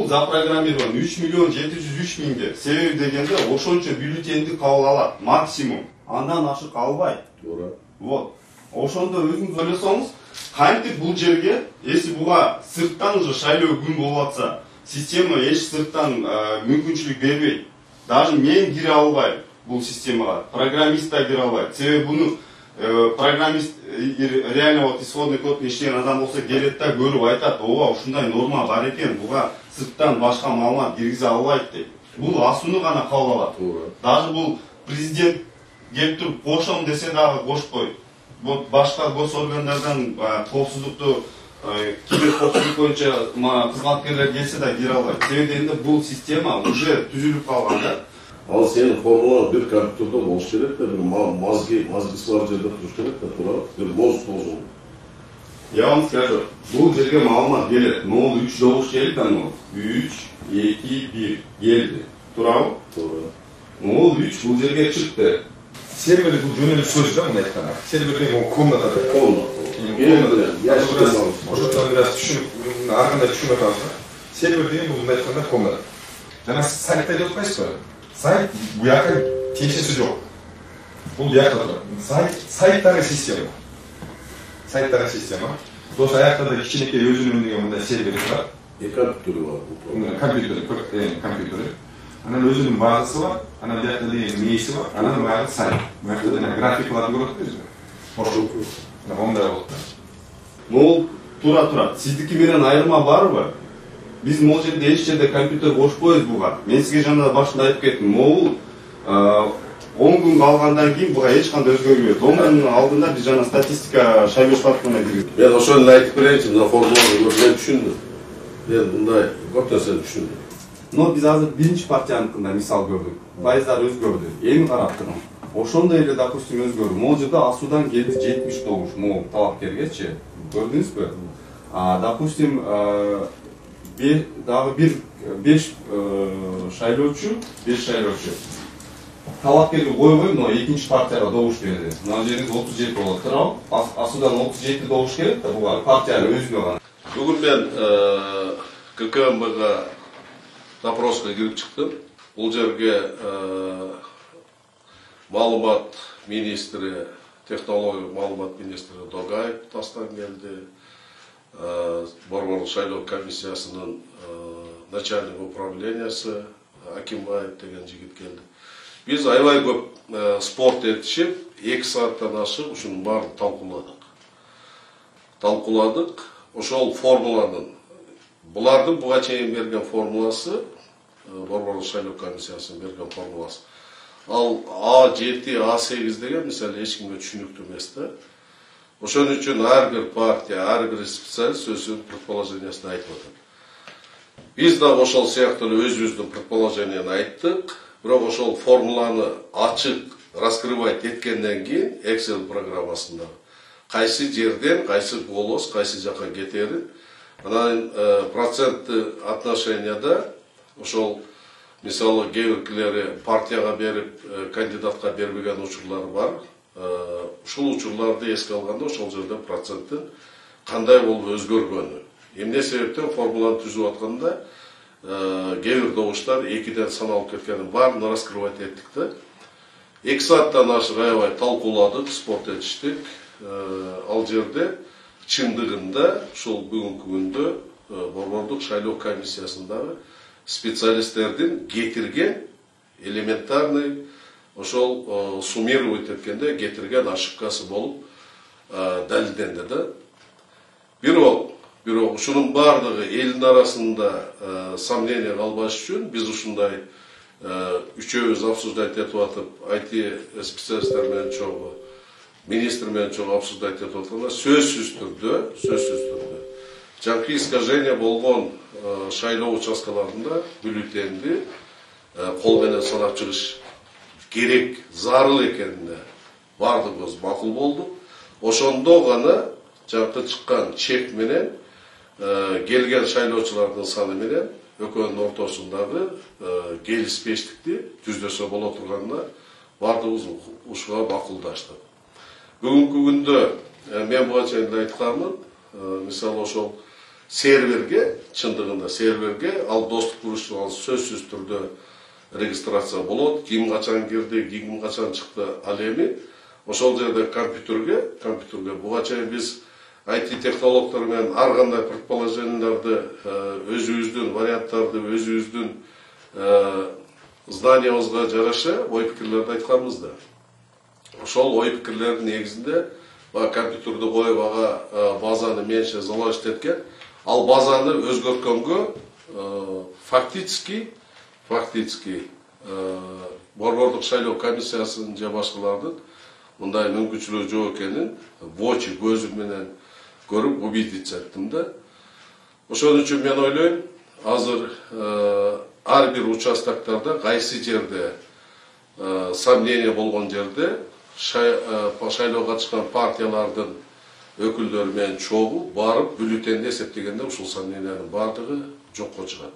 Бул запрограммирован 3 миллион 703 миңге. Себеби дегенде ошончо бюллетенди кабыл алат максимум. Андан ашык албайт. Туура. Вот. Ошондо өзүңүз ойлосоңуз, кантип бул жерге, если буга сырттан уже шайлоо күн болуп атса, система эч сырттан мүмкүнчүлүк бербейт. Даже мен кире албайм бул системага, программист да кире албайт. Себеби буну программист реально вот исходный код иштеген адам болсо келет да көрүп айтат, ооба ушундай норма бар экен, буга сырттан башка маалымат киргизе албайт дейт. Бул асууну гана кабыл алат. Даже бул президент келип туруп кошом десе дагы кошпойт. Вот башка госоргандардан коопсуздукту кибер коопсуздук боюнча кызматкерлер келсе да кире албайт. Себеби дегенде бул система уже түзүлүп калган да. Ал сенин формула бир компьютерде болуш керек да, бир мозгisi бар жерде туруш керек да, туура. Бир мозг болсун. Я вам скажу, бул жерге маалымат келет. 03 добуш келди, аны 3, 2, 1 келди. Туурабы? Туура. 03 бул жерге чыкты. Сервер бул жөнөкөй сөз да, мындай айтканда. Сервер бул комната. Ошондо бир түшүнүп, ар кандай түшүнүп атабыз. Сервер деген бул мындай айтканда комната. Жана сайтта деп атпайсызбы? Сайт bu yakın teşhisi yok. Bu yakın. Saytları sistemi. Saytları sistemi. Dolayısıyla ayakta da kişilikte özünün önünde serveri var. Kompütörü var. Kompütörü. Ananın özünün bazısı var. Ananın bir yakta değil neyisi var. Ananın bazı sayt. Bu yakta da grafik var. Görüyoruz mu? Hoşçakalın. Onda oldu. Бул тура. Сиздики менен айырма барбы? Биз могул жерде эч жерде компьютер кошпойбуз буга. Мен сизге жана башында айтып кеттим. Могул 10 күн калгандан кийин буга эч кандай өзгөрбөйт. 10 күндүн алдында биз жана статистика шайлоо штабына киргиздик. Мен ошону айтып берейинчи, мына формуланы мен түшүндүм. Мен мындай көп нерсени түшүндүм. Но биз азыр биринчи партияныкында мисал көрдүк. Пайыздар өзгөрдү. Эми карап турам. Ошондой эле, допустим, өзгөрдү. Могул жерде асуудан келди 70 добуш могул талапкергечи. Көрдүңүзбү? Допустим, дагы бир 5 шайлоочу талапкерге койбой, но экинчи партияга добуш берди. Мына жериңиз 37 болот туурабы? Асуудан 37 добуш керек да буга партиянын өзүнө гана. Бүгүн мен ККМБга допроска кирип чыктым. Бул жерге маалымат министри, технология маалымат министри Догаев тастан келди. Борборлук шайлоо комиссиясынын начальник управлениясы Акимбаев деген жигит келди. Биз аябай көп спорт этишип, 2 сааттан ашык ушунун баарын талкууладык. Ошол формуланын, булардын буга чейин берген формуласы, борборлук шайлоо комиссиясынын берген формуласы. Ал А7, А8 деген мисалы эч кимге түшүнүктүү эмес да. Ошон үчүн ар бир партия, ар бир специалист өзүнүн предположениясын айтып атат. Биз да ошол сыяктуу өзүбүздүн предположенияны айттык, бирок ошол формуланы ачык раскрывать эткенден кийин Excel программасында кайсы жерден, кайсы голос, кайсы жака кетерин, анан процентти отношенияда ошол мисалы кээ-биркилери партияга берип, кандидатка бербеген учурлар бар. Ушул учурларды эске алганда ошол жерде проценттин кандай болуп өзгөргөнү. Эмне себептен формуланы түзүп атканда кээ бир добуштар 2ден саналып кеткенин баарын раскрывать эттик да. 2 сааттан ашык аябай талкууладык, спорт этиштик. Ал жерде чындыгында ушул бүгүнкү күндө борборлук шайлоо комиссиясындагы специалисттердин кетирген элементарный ошол суммировать эткенде кетирген ошибкасы болуп далилденди да. Бирок ушунун баардыгы элдин арасында сомнение калбаш үчүн биз ушундай үчөөбүз обсуждать этип атып, IT специалисттер менен чогуу, министр менен чогуу обсуждать этип атканда сөзсүз түрдө жаңкы искажение болгон шайлоо участкаларында бюллетенди кол менен санап чыгыш керек, зарыл экенине бардыгыбыз макул болдук. Ошондо гана жаңкы чыккан чек менен келген шайлоочулардын саны менен экөөнүн ортосундагы келиспештикти түздөсө боло турганына бардыгыбыз ушуга макулдаштык. Бүгүнкү күндө мен буга чейин айтканмын, мисалы ошол серверге, чындыгында серверге ал достук бурушчулар сөзсүз түрдө регистрация болот, ким качан кирди, ким качан чыкты, ал эми ошол жерде компьютерге буга чейин биз IT технологдор менен ар кандай предположенияларды, өзүбүздүн варианттарды, өзүбүздүн зданиябызга жараша ой пикирлерди айтканбыз да. Ошол ой пикирлердин негизинде компьютерди коюп ага базаны менче заложить эткен, ал базаны өзгөрткөнгө фактически Борбордук шайлоо комиссиясынын же башкалардын мындай мүмкүнчүлүгү жок экенин воочу көзүм менен көрүп убедиться эттим да. Ошон үчүн мен ойлойм, азыр ар бир участоктарда кайсы жерде сомнение болгон жерде шайлоого катышкан партиялардын өкүлдөрү менен чогуу барып бюллетенди эсептегенде ушул сомнениянын бардыгы жокко чыгат.